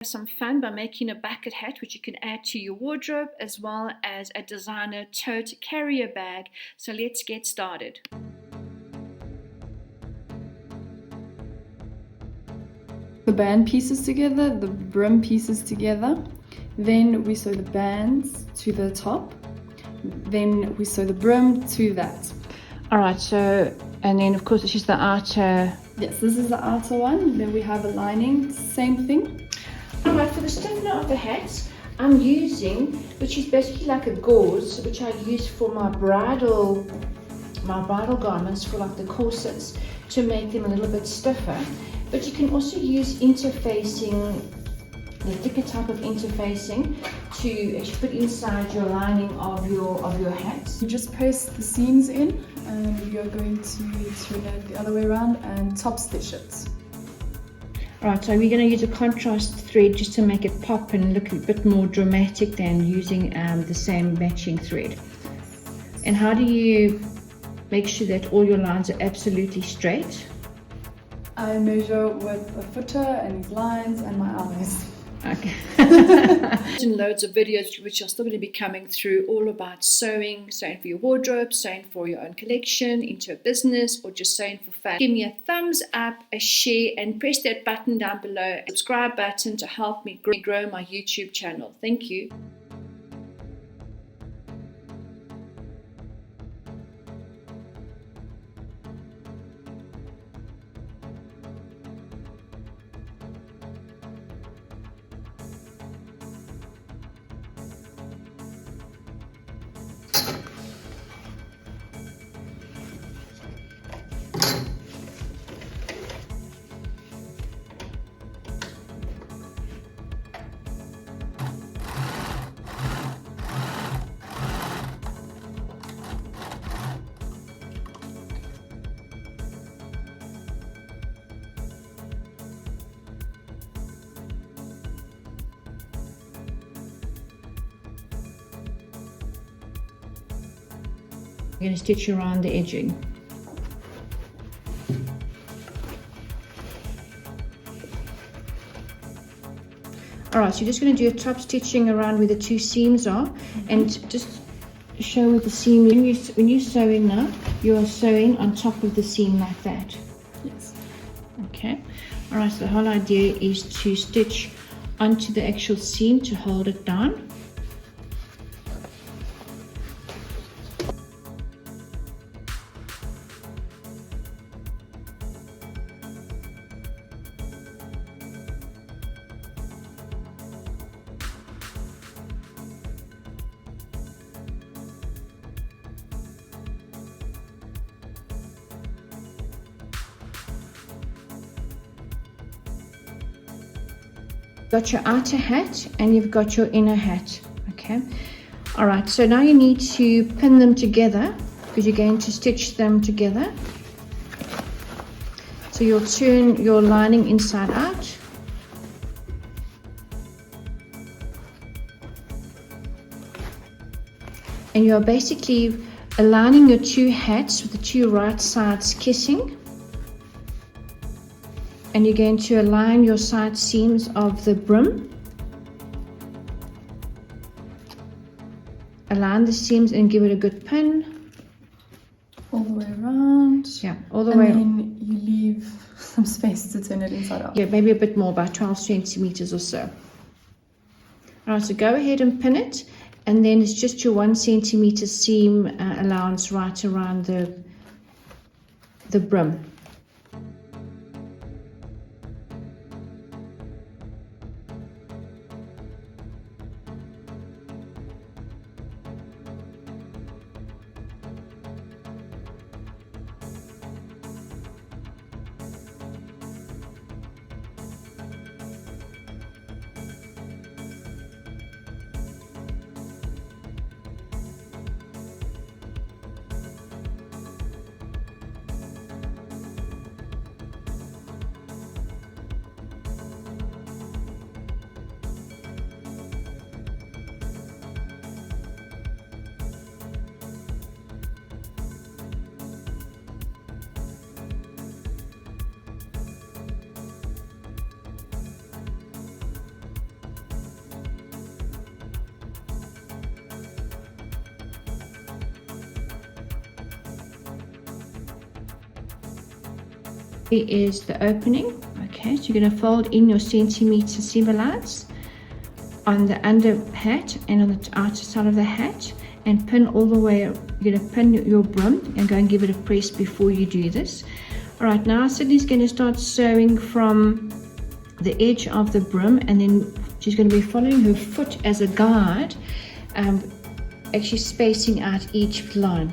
some fun by making a bucket hat, which you can add to your wardrobe, as well as a designer tote carrier bag. So let's get started. The band pieces together, the brim pieces together, then we sew the bands to the top, then we sew the brim to that. Alright, so, and then of course this is the outer. Yes, this is the outer one, then we have a lining, same thing. Alright, for the stiffener of the hat, I'm using, which is basically like a gauze, which I use for my bridal garments, for like the corsets, to make them a little bit stiffer. But you can also use interfacing, the thicker type of interfacing, to actually put inside your lining of your hat. You just press the seams in, and you're going to turn it the other way around and top stitch it. Right, so we're going to use a contrast thread just to make it pop and look a bit more dramatic than using the same matching thread. And how do you make sure that all your lines are absolutely straight? I measure with a footer and these lines and my eyes. Okay. And loads of videos which are still going to be coming through, all about sewing for your wardrobe, sewing for your own collection, into a business, or just sewing for fun. Give me a thumbs up, a share, and press that button down below, subscribe button, to help me grow my YouTube channel. Thank you. I'm going to stitch around the edging. Alright, so you're just going to do a top stitching around where the two seams are, and just show where the seam, when you're sewing now, you're sewing on top of the seam like that. Yes. Okay. Alright, so the whole idea is to stitch onto the actual seam to hold it down. Got your outer hat and you've got your inner hat. Okay. All right, so now you need to pin them together because you're going to stitch them together. So you'll turn your lining inside out. And you're basically aligning your two hats with the two right sides kissing. And you're going to align your side seams of the brim. Align the seams and give it a good pin. All the way around. Yeah, all the way. And then you leave some space to turn it inside out. Yeah, maybe a bit more, about 12 centimeters or so. All right, so go ahead and pin it. And then it's just your 1 centimeter seam allowance right around the brim. Here is the opening. Okay, so you're going to fold in your centimeter seam allowance on the under hat and on the outer side of the hat, and pin all the way. You're going to pin your brim and go and give it a press before you do this. All right, now Sydney's going to start sewing from the edge of the brim, and then she's going to be following her foot as a guide, actually spacing out each line.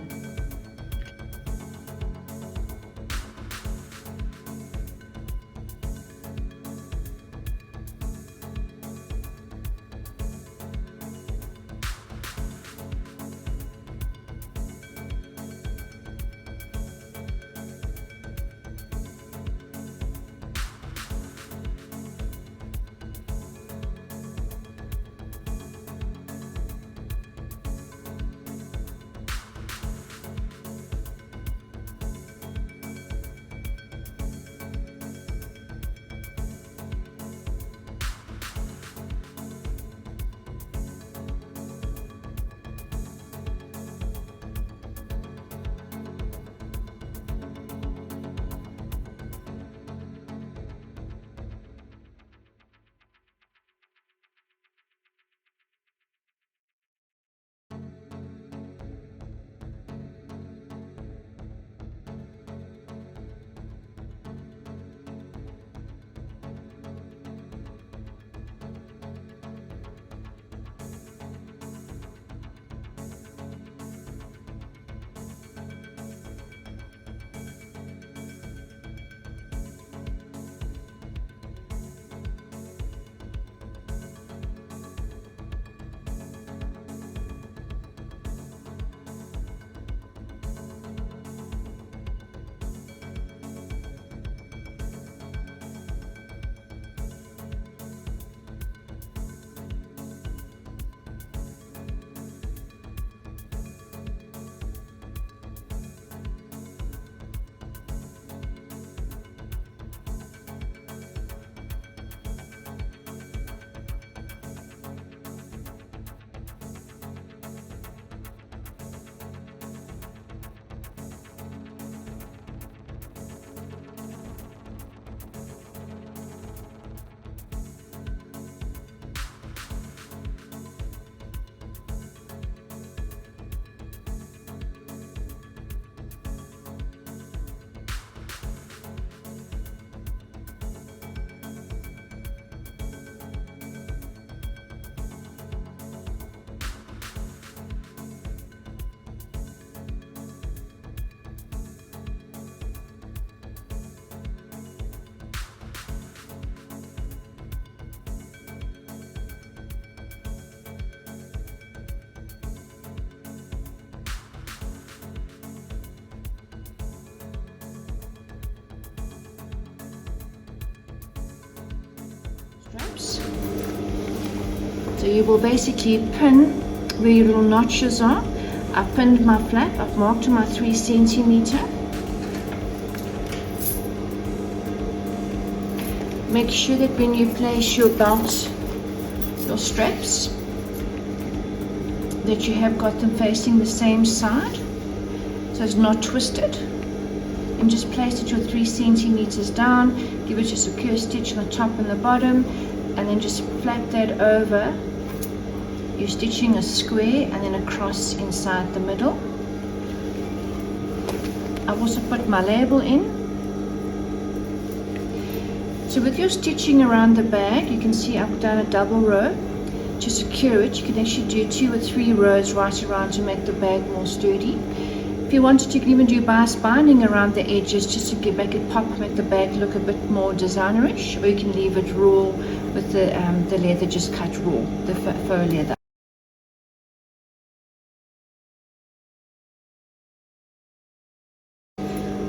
Straps. So you will basically pin where your little notches are. I've pinned my flap, I've marked to my 3 centimeter. Make sure that when you place your belt, your straps, that you have got them facing the same side, so it's not twisted. And just place it your 3 centimeters down, give it a secure stitch on the top and the bottom, and then just flap that over. You're stitching a square and then a cross inside the middle. I've also put my label in. So with your stitching around the bag, you can see I've done a double row. To secure it, you can actually do 2 or 3 rows right around to make the bag more sturdy. If you wanted, you can even do bias binding around the edges just to make it pop, make the bag look a bit more designerish, or you can leave it raw with the leather just cut raw, the faux leather.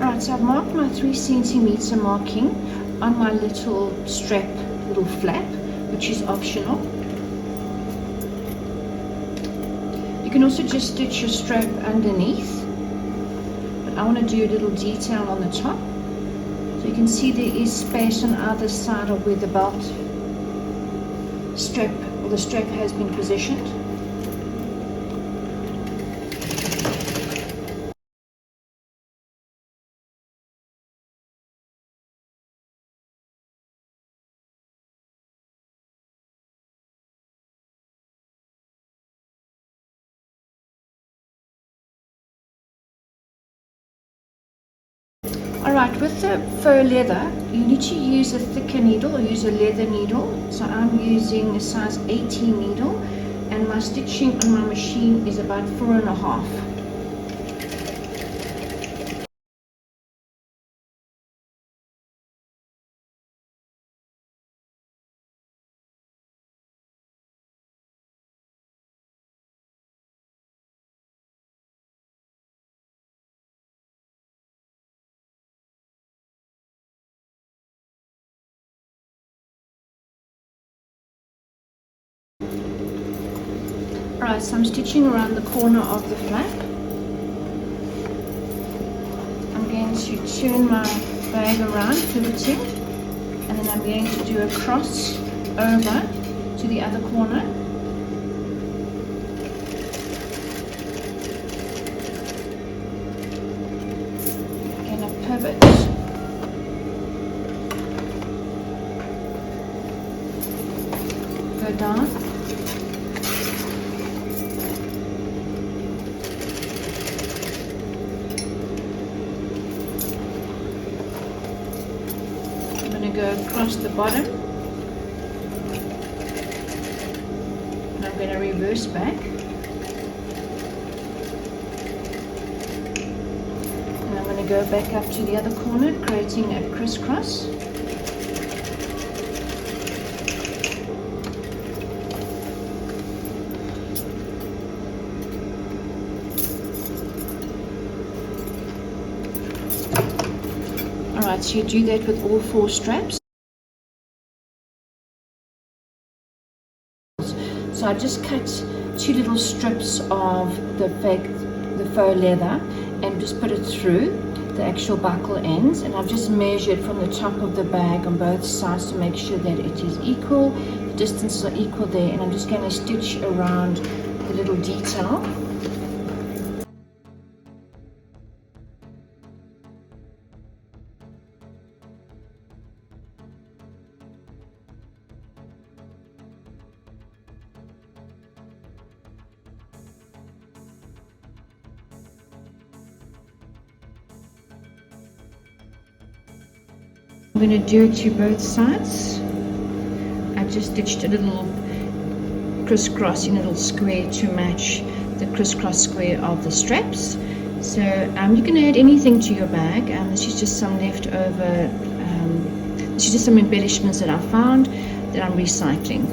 Alright, so I've marked my 3 centimeter marking on my little strap, little flap, which is optional. You can also just stitch your strap underneath. I want to do a little detail on the top, so you can see there is space on either side of where the belt strap or the strap has been positioned. Alright, with the faux leather, you need to use a thicker needle or use a leather needle. So I'm using a size 18 needle, and my stitching on my machine is about 4.5. Alright, so I'm stitching around the corner of the flap. I'm going to turn my bag around, pivoting, and then I'm going to do a cross over to the other corner. Again, a pivot. Go down. Go across the bottom, and I'm going to reverse back, and I'm going to go back up to the other corner, creating a crisscross. Alright, so you do that with all 4 straps. So I just cut 2 little strips of the faux leather and just put it through the actual buckle ends, and I've just measured from the top of the bag on both sides to make sure that it is equal, the distances are equal there, and I'm just going to stitch around the little detail. I'm going to do it to both sides. I just stitched a little crisscross in a little square to match the crisscross square of the straps. So you can add anything to your bag. This is just some leftover, this is just some embellishments that I found that I'm recycling.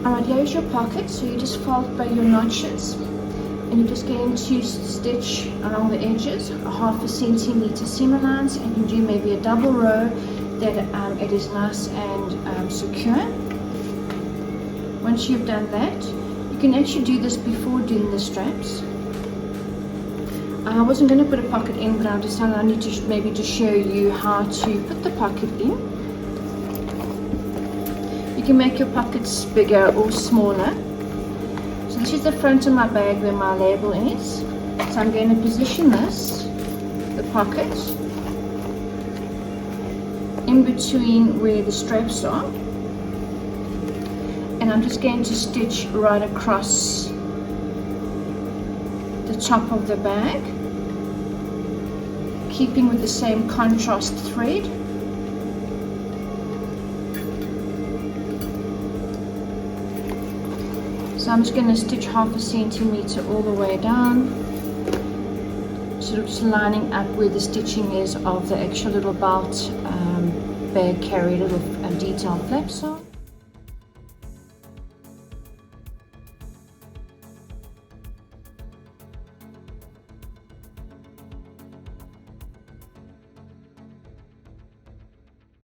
Alright, here's your pocket, so you just fold by your notches, and you're just going to stitch along the edges, a 1/2 centimeter seam allowance, and you do maybe a double row that it is nice and secure. Once you've done that, you can actually do this before doing the straps. I wasn't going to put a pocket in, but I decided I need to maybe just show you how to put the pocket in. You can make your pockets bigger or smaller. So this is the front of my bag where my label is. So I'm going to position this, the pocket, in between where the straps are. And I'm just going to stitch right across the top of the bag, keeping with the same contrast thread. So I'm just going to stitch 1/2 centimeter all the way down, sort of just lining up where the stitching is of the actual little belt bag carrier, little detail flaps on.